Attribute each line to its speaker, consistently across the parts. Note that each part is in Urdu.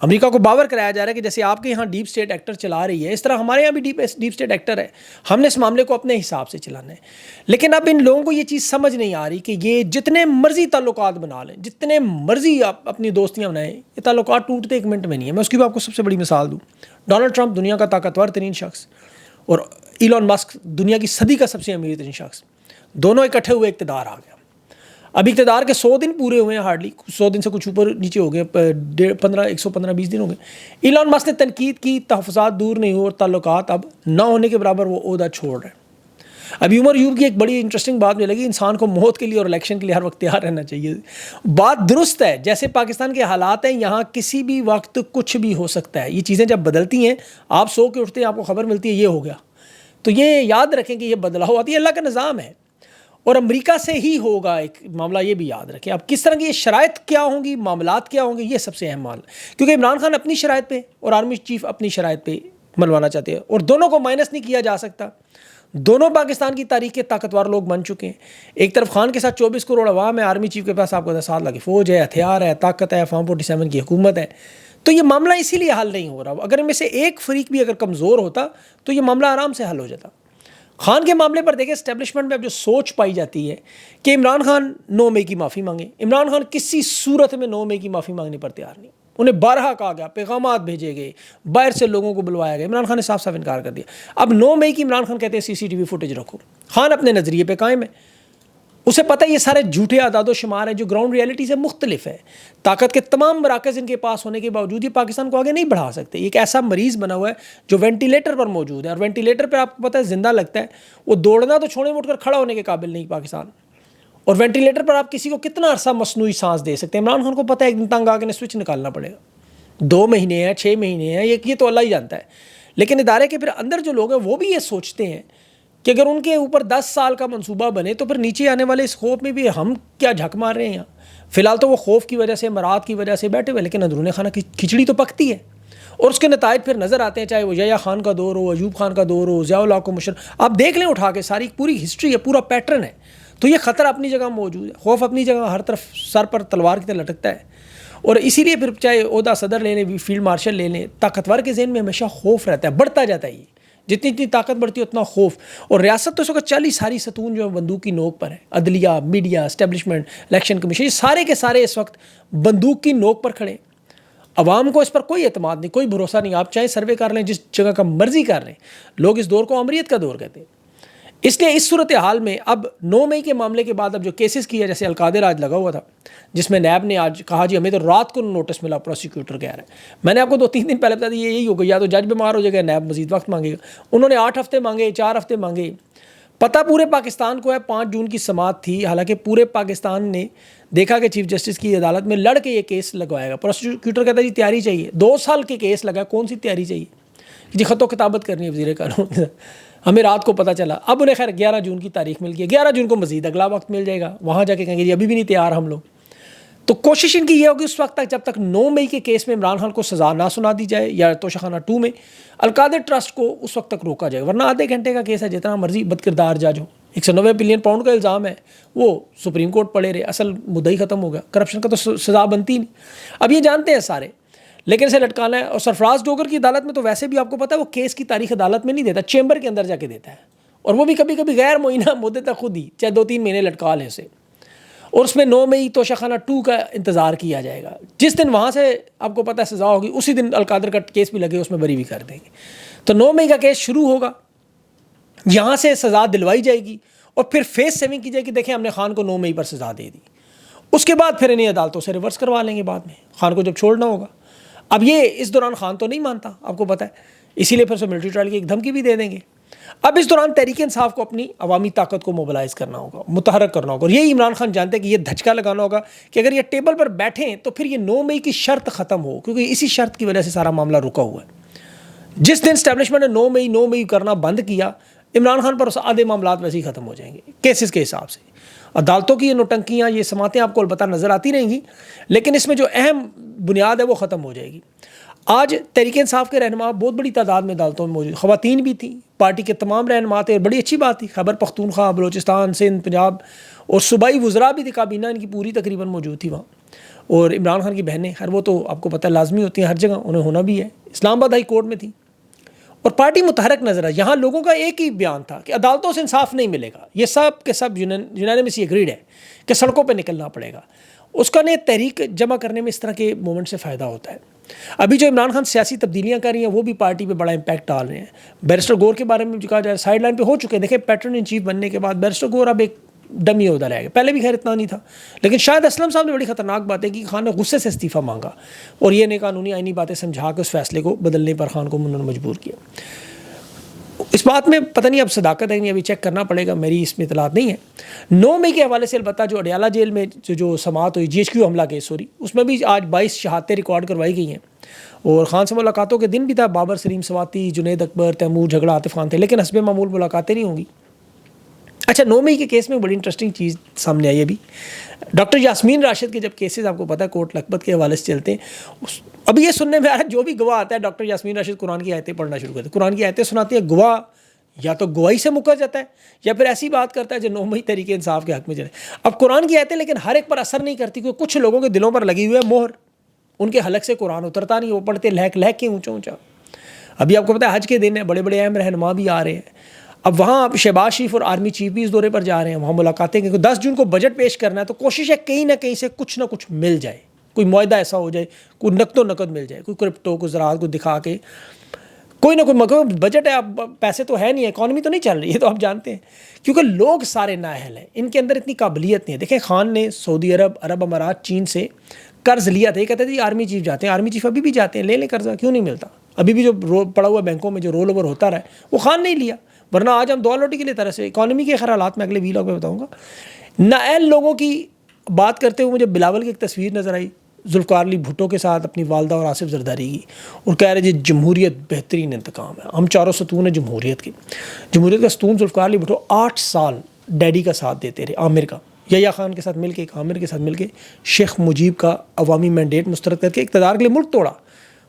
Speaker 1: امریکہ کو باور کرایا جا رہا ہے کہ جیسے آپ کے یہاں ڈیپ اسٹیٹ ایکٹر چلا رہی ہے، اس طرح ہمارے یہاں بھی ڈیپ اسٹیٹ ایکٹر ہے، ہم نے اس معاملے کو اپنے حساب سے چلانا ہے. لیکن اب ان لوگوں کو یہ چیز سمجھ نہیں آ رہی کہ یہ جتنے مرضی تعلقات بنا لیں، جتنے مرضی آپ اپنی دوستیاں بنائیں، یہ تعلقات ٹوٹتے ایک منٹ میں نہیں ہے. میں اس کی بھی آپ کو سب سے بڑی مثال دوں. ڈونلڈ ٹرمپ دنیا کا طاقتور ترین شخص اور ایلون مسک دنیا کی صدی کا سب سے امیر ترین شخص، دونوں اکٹھے ہوئے اقتدار آ گیا. اب اقتدار کے 100 دن پورے ہوئے ہیں، ہارڈلی 100 دن سے کچھ اوپر نیچے ہو گئے، 115-20 دن ہو گئے. ایلون مسک نے تنقید کی، تحفظات دور نہیں ہوئے اور تعلقات اب نہ ہونے کے برابر وہ عہدہ چھوڑ رہے ہیں. ابھی عمر یوب کی ایک بڑی انٹرسٹنگ بات مجھے لگی، انسان کو موت کے لیے اور الیکشن کے لیے ہر وقت تیار رہنا چاہیے. بات درست ہے، جیسے پاکستان کے حالات ہیں یہاں کسی بھی وقت کچھ بھی ہو سکتا ہے. یہ چیزیں جب بدلتی ہیں، آپ سو کے اٹھتے ہیں، آپ کو خبر ملتی ہے یہ ہو گیا، تو یہ یاد رکھیں کہ یہ بدلاؤ آتی ہے، اللہ کا نظام ہے اور امریکہ سے ہی ہوگا ایک معاملہ، یہ بھی یاد رکھیں. اب کس طرح کی یہ شرائط کیا ہوں گی، معاملات کیا ہوں گے، یہ سب سے اہم مال، کیونکہ عمران خان اپنی شرائط پہ اور آرمی چیف اپنی شرائط پہ منوانا چاہتے ہیں اور دونوں کو مائنس نہیں کیا جا سکتا. دونوں پاکستان کی تاریخ کے طاقتور لوگ بن چکے ہیں. ایک طرف خان کے ساتھ 24 کروڑ عوام ہے، آرمی چیف کے پاس آپ کو 10 سال لگے، فوج ہے، ہتھیار ہے، طاقت ہے، فارم 47 کی حکومت ہے. تو یہ معاملہ اسی لیے حل نہیں ہو رہا. اگر ان میں سے ایک فریق بھی اگر کمزور ہوتا تو یہ معاملہ آرام سے حل ہو جاتا. خان کے معاملے پر دیکھیں، اسٹیبلشمنٹ میں اب جو سوچ پائی جاتی ہے کہ عمران خان 9 مئی کی معافی مانگے. عمران خان کسی صورت میں 9 مئی کی معافی مانگنے پر تیار نہیں. انہیں بارہا کہا گیا، پیغامات بھیجے گئے، باہر سے لوگوں کو بلوایا گیا، عمران خان نے صاف صاف انکار کر دیا. اب 9 مئی کی عمران خان کہتے ہیں CCTV فوٹیج رکھو. خان اپنے نظریے پہ قائم ہے، اسے پتہ ہے یہ سارے جھوٹے اعداد و شمار ہیں جو گراؤنڈ ریئلٹی سے مختلف ہے. طاقت کے تمام مراکز ان کے پاس ہونے کے باوجود یہ پاکستان کو آگے نہیں بڑھا سکتے. ایک ایسا مریض بنا ہوا ہے جو وینٹیلیٹر پر موجود ہے، اور وینٹیلیٹر پہ آپ کو پتہ ہے زندہ لگتا ہے، وہ دوڑنا تو چھوڑے اٹھ کر کھڑا ہونے کے قابل نہیں پاکستان. اور وینٹیلیٹر پر آپ کسی کو کتنا عرصہ مصنوعی سانس دے سکتے ہیں؟ عمران خان کو پتہ ہے ایک دن تنگ آ کے سوئچ نکالنا پڑے گا. 2 مہینے ہیں، 6 مہینے ہیں، یہ تو اللہ ہی جانتا ہے. لیکن ادارے کے پھر اندر جو لوگ ہیں وہ بھی یہ سوچتے ہیں کہ اگر ان کے اوپر 10 سال کا منصوبہ بنے تو پھر نیچے آنے والے اس خوف میں بھی ہم کیا جھک مار رہے ہیں یہاں. فی الحال تو وہ خوف کی وجہ سے، مراد کی وجہ سے بیٹھے ہوئے، لیکن اندرون خانہ کی کھچڑی تو پکتی ہے اور اس کے نتائج پھر نظر آتے ہیں، چاہے وہ یحییٰ خان کا دور ہو، ایوب خان کا دور ہو، ضیاء الحق کو مشرف، آپ دیکھ لیں اٹھا کے، ساری پوری ہسٹری ہے، پورا پیٹرن ہے. تو یہ خطرہ اپنی جگہ موجود ہے، خوف اپنی جگہ، ہر طرف سر پر تلوار کی طرح لٹکتا ہے. اور اسی لیے پھر چاہے عہدہ صدر لے لیں، فیلڈ مارشل لے لیں، طاقتور کے ذہن میں ہمیشہ خوف رہتا ہے، بڑھتا جاتا ہے. یہ جتنی طاقت بڑھتی ہے اتنا خوف. اور ریاست تو اس وقت ساری ستون جو ہے بندوق کی نوک پر ہے. عدلیہ، میڈیا، اسٹیبلشمنٹ، الیکشن کمیشن، یہ سارے کے سارے اس وقت بندوق کی نوک پر کھڑے. عوام کو اس پر کوئی اعتماد نہیں، کوئی بھروسہ نہیں. آپ چاہے سروے کر لیں، جس جگہ کا مرضی کر لیں، لوگ اس دور کو امریت کا دور کہتے ہیں. اس لیے اس صورتحال میں اب 9 مئی کے معاملے کے بعد اب جو کیسز کیا، جیسے القادر آج لگا ہوا تھا جس میں نیب نے آج کہا جی ہمیں تو رات کو نوٹس ملا، پروسیکیوٹر کہہ رہا ہے. میں نے آپ کو 2-3 دن پہلے بتا دیا یہی ہوگا، یا تو جج بیمار ہو جائے گا، نیب مزید وقت مانگے گا. انہوں نے 8 ہفتے مانگے، 4 ہفتے مانگے. پتہ پورے پاکستان کو ہے 5 جون کی سماعت تھی، حالانکہ پورے پاکستان نے دیکھا کہ چیف جسٹس کی عدالت میں لڑ کے یہ کیس لگوائے گا. پروسیکیوٹر کہتا ہے جی تیاری چاہیے، 2 سال کے کیس لگا، کون سی تیاری چاہیے جی؟ خط و کتابت کرنی ہے وزیر قانون. ہمیں رات کو پتہ چلا. اب انہیں خیر 11 جون کی تاریخ مل گئی، 11 جون کو مزید اگلا وقت مل جائے گا، وہاں جا کے کہیں گے جی ابھی بھی نہیں تیار ہم لوگ. تو کوشش ان کی یہ ہوگی اس وقت تک جب تک 9 مئی کے کیس میں عمران خان کو سزا نہ سنا دی جائے، یا توشہ خانہ 2 میں القادر ٹرسٹ کو اس وقت تک روکا جائے. ورنہ آدھے گھنٹے کا کیس ہے، جتنا مرضی بد کردار جج ہو، 190 بلین پاؤنڈ کا الزام ہے، وہ سپریم کورٹ پڑے رہے، اصل مدعی ختم ہو گیا. کرپشن کا تو سزا بنتی نہیں. اب یہ جانتے ہیں سارے، لیکن اسے لٹکانا ہے. اور سرفراز ڈوگر کی عدالت میں تو ویسے بھی آپ کو پتہ ہے وہ کیس کی تاریخ عدالت میں نہیں دیتا، چیمبر کے اندر جا کے دیتا ہے، اور وہ بھی کبھی کبھی غیر معینہ مدت تک خود ہی، چاہے 2-3 مہینے لٹکا لیں اسے. اور اس میں 9 مئی توشہ خانہ 2 کا انتظار کیا جائے گا. جس دن وہاں سے آپ کو پتہ ہے سزا ہوگی، اسی دن القادر کا کیس بھی لگے اس میں بری بھی کر دیں گے. تو 9 مئی کا کیس شروع ہوگا، یہاں سے سزا دلوائی جائے گی، اور پھر فیس سیونگ کی جائے گی. دیکھیں ہم نے خان کو 9 مئی پر سزا دے دی، اس کے بعد پھر انہیں عدالتوں سے ریورس کروا لیں گے بعد میں، خان کو جب چھوڑنا ہوگا. اب یہ اس دوران خان تو نہیں مانتا، آپ کو پتہ ہے، اسی لیے پھر سے ملٹری ٹرائل کی ایک دھمکی بھی دے دیں گے. اب اس دوران تحریک انصاف کو اپنی عوامی طاقت کو موبلائز کرنا ہوگا، متحرک کرنا ہوگا. اور یہی عمران خان جانتے ہیں کہ یہ دھچکا لگانا ہوگا کہ اگر یہ ٹیبل پر بیٹھیں تو پھر یہ 9 مئی کی شرط ختم ہو، کیونکہ اسی شرط کی وجہ سے سارا معاملہ رکا ہوا ہے. جس دن اسٹیبلشمنٹ نے 9 مئی کرنا بند کیا، عمران خان پر آدھے معاملات ویسے ہی ختم ہو جائیں گے کیسز کے حساب سے. عدالتوں کی یہ نوٹنکیاں، یہ سماعتیں آپ کو البتہ نظر آتی رہیں گی، لیکن اس میں جو اہم بنیاد ہے وہ ختم ہو جائے گی. آج تحریک انصاف کے رہنما بہت بڑی تعداد میں عدالتوں میں موجود، خواتین بھی تھیں، پارٹی کے تمام رہنما تھے، اور بڑی اچھی بات تھی. خیبر پختونخوا، بلوچستان، سندھ، پنجاب اور صوبائی وزراء بھی تھے، کابینہ ان کی پوری تقریباً موجود تھی وہاں. اور عمران خان کی بہنیں، خیر وہ تو آپ کو پتہ لازمی ہوتی ہیں ہر جگہ، انہیں ہونا بھی ہے، اسلام آباد ہائی کورٹ میں تھی اور پارٹی متحرک نظر آئی. یہاں لوگوں کا ایک ہی بیان تھا کہ عدالتوں سے انصاف نہیں ملے گا، یہ سب کے سب یونانیمسلی ایگریڈ ہے کہ سڑکوں پہ نکلنا پڑے گا. اس کا تحریک جمع کرنے میں اس طرح کے مومنٹ سے فائدہ ہوتا ہے. ابھی جو عمران خان سیاسی تبدیلیاں کر رہی ہیں وہ بھی پارٹی پہ بڑا امپیکٹ ڈال رہے ہیں. بیرسٹر گور کے بارے میں جو کہا جائے سائیڈ لائن پہ ہو چکے ہیں. دیکھیں پیٹرن ان چیف بننے کے بعد بیرسٹر گور اب ایک ڈمی عہدہ رہ گیا، پہلے بھی خیر اتنا نہیں تھا، لیکن شاید اسلم صاحب نے بڑی خطرناک باتیں کی. خان نے غصے سے استعفیٰ مانگا اور یہ قانونی آئینی باتیں سمجھا کے اس فیصلے کو بدلنے پر خان کو انہوں نے مجبور کیا. اس بات میں پتہ نہیں اب صداقت ہے نہیں، ابھی چیک کرنا پڑے گا، میری اس میں اطلاعات نہیں ہے. 9 مئی کے حوالے سے البتہ جو اڈیالہ جیل میں جو سماعت ہوئی GHQ حملہ کیس اس میں بھی آج 22 شہادتیں ریکارڈ کروائی گئی ہیں اور خان سے ملاقاتوں کے دن بھی تھا. بابر سلیم سواتی، جنید اکبر، تیمور جھگڑا، عاطف خان تھے، لیکن حسب معمول ملاقاتیں نہیں ہوں گی. اچھا 9 مئی کے کیس میں بڑی انٹرسٹنگ چیز سامنے آئی ابھی. ڈاکٹر یاسمین راشد کے جب کیسز آپ کو پتہ ہے کورٹ لکھپت کے حوالے سے چلتے ہیں، ابھی یہ سننے میں آ رہا ہے جو بھی گواہ آتا ہے ڈاکٹر یاسمین راشد قرآن کی آیتیں پڑھنا شروع کرتے ہیں، قرآن کی آیتیں سناتی ہے. گواہ یا تو گواہی سے مکر جاتا ہے یا پھر ایسی بات کرتا ہے جو 9 مئی تحریک انصاف کے حق میں چلے. اب قرآن کی آیتیں لیکن ہر ایک پر اثر نہیں کرتی، کیونکہ کچھ لوگوں کے دلوں پر لگی ہوئی ہے مہر، ان کے حلق سے قرآن اترتا نہیں، وہ پڑھتے لہک لہک کے اونچا اونچا. ابھی آپ کو پتہ ہے حج کے دن ہے، بڑے بڑے اہم رہنما بھی آ رہے ہیں. اب وہاں آپ شہباز شریف اور آرمی چیف بھی اس دورے پر جا رہے ہیں، وہاں ملاقاتیں کہ 10 جون کو بجٹ پیش کرنا ہے، تو کوشش ہے کہیں نہ کہیں سے کچھ نہ کچھ مل جائے، کوئی معاہدہ ایسا ہو جائے، کوئی نقد و نقد مل جائے، کوئی کرپٹو کو زراعت کو دکھا کے کوئی نہ کوئی مگر بجٹ ہے. اب پیسے تو ہے نہیں، اکانومی تو نہیں چل رہی ہے، تو آپ جانتے ہیں کیونکہ لوگ سارے نااہل ہیں، ان کے اندر اتنی قابلیت نہیں ہے. دیکھیں خان نے سعودی عرب امارات، چین سے قرض لیا تھا. یہ کہتے تھے آرمی چیف جاتے ہیں، آرمی چیف ابھی بھی جاتے ہیں، لے لیں قرضہ، کیوں نہیں ملتا؟ ابھی بھی جو پڑا ہوا بینکوں میں جو رول اوور ہوتا رہا ہے وہ خان نہیں لیا، ورنہ آج ہم دعا لوٹی کے لیے طرح سے. اکانومی کے حالات میں اگلے ویلاگ میں بتاؤں گا. نااہل لوگوں کی بات کرتے ہوئے مجھے بلاول کی ایک تصویر نظر آئی ذوالفقار علی بھٹو کے ساتھ اپنی والدہ اور آصف زرداری کی، اور کہہ رہے جی جمہوریت بہترین انتقام ہے، ہم چاروں ستون ہیں جمہوریت کی. جمہوریت کا ستون ذوالفقار علی بھٹو 8 سال ڈیڈی کا ساتھ دیتے رہے، عامر کا، یحییٰ خان کے ساتھ مل کے، عامر کے ساتھ مل کے شیخ مجیب کا عوامی مینڈیٹ مسترد کر کے اقتدار کے لیے ملک توڑا.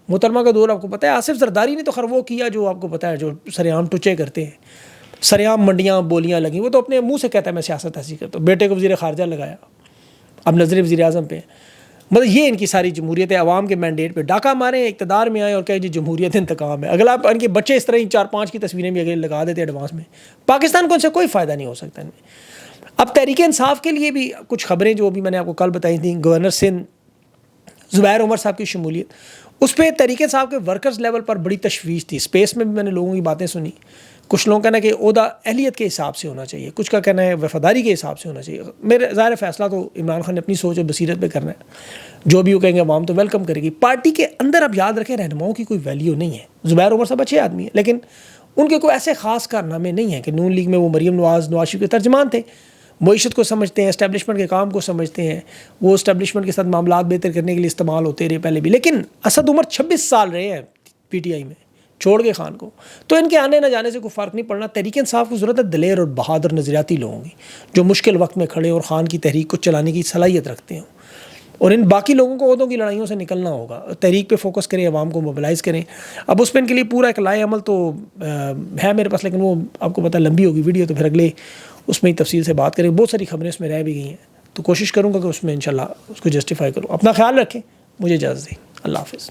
Speaker 1: محترمہ کا دور آپ کو پتہ ہے. آصف زرداری نے تو خیر وہ کیا جو آپ کو پتہ ہے، جو سریعام ٹچے کرتے ہیں، سریعام منڈیاں بولیاں لگیں، وہ تو اپنے منہ سے کہتا ہے میں سیاست ایسی کرتا ہوں. بیٹے کو وزیر خارجہ لگایا، اب نظر وزیر اعظم پہ. مطلب یہ ان کی ساری جمہوریت ہے، عوام کے مینڈیٹ پہ ڈاکہ مارے، اقتدار میں آئے اور کہے جی جمہوریت انتقام ہے. اگلا ان کے بچے اس طرح ہی 4-5 کی تصویریں بھی اگلے لگا دیتے ایڈوانس میں. پاکستان کو ان سے کوئی فائدہ نہیں ہو سکتا ان میں. اب تحریک انصاف کے لیے بھی کچھ خبریں جو بھی میں نے آپ کو کل بتائی تھیں، گورنر سندھ زبیر عمر صاحب کی شمولیت، اس پہ تحریک انصاف کے ورکرز لیول پر بڑی تشویش تھی. اسپیس میں بھی میں نے لوگوں کی باتیں سنی. کچھ لوگوں کا کہنا ہے کہ عہدہ اہلیت کے حساب سے ہونا چاہیے، کچھ کا کہنا ہے وفاداری کے حساب سے ہونا چاہیے. میرے ظاہر فیصلہ تو عمران خان نے اپنی سوچ اور بصیرت پہ کرنا ہے، جو بھی وہ کہیں گے عوام تو ویلکم کرے گی. پارٹی کے اندر اب یاد رکھیں رہنماؤں کی کوئی ویلیو نہیں ہے. زبیر عمر صاحب اچھے آدمی ہیں لیکن ان کے کوئی ایسے خاص کارنامے نہیں ہیں کہ نون لیگ میں وہ مریم نواز شریف کے ترجمان تھے، معیشت کو سمجھتے ہیں، اسٹیبلشمنٹ کے کام کو سمجھتے ہیں، وہ اسٹیبلشمنٹ کے ساتھ معاملات بہتر کرنے کے لیے استعمال ہوتے رہے پہلے بھی. لیکن اسد عمر 26 سال رہے ہیں PTI میں چھوڑ کے خان کو، تو ان کے آنے نہ جانے سے کوئی فرق نہیں پڑنا. تحریک انصاف کو ضرورت ہے دلیر اور بہادر نظریاتی لوگوں کی جو مشکل وقت میں کھڑے اور خان کی تحریک کو چلانے کی صلاحیت رکھتے ہیں. اور ان باقی لوگوں کو عہدوں کی لڑائیوں سے نکلنا ہوگا، تحریک پہ فوکس کریں، عوام کو موبلائز کریں. اب اس پہ ان کے لیے پورا ایک لائے عمل تو ہے میرے پاس، لیکن وہ آپ کو پتہ لمبی ہوگی ویڈیو، تو پھر اگلے اس میں ہی تفصیل سے بات کریں. بہت ساری خبریں اس میں رہ بھی گئی ہیں، تو کوشش کروں گا کہ اس میں انشاءاللہ اس کو جسٹیفائی کروں. اپنا خیال رکھیں، مجھے اجازت دیں. اللہ حافظ.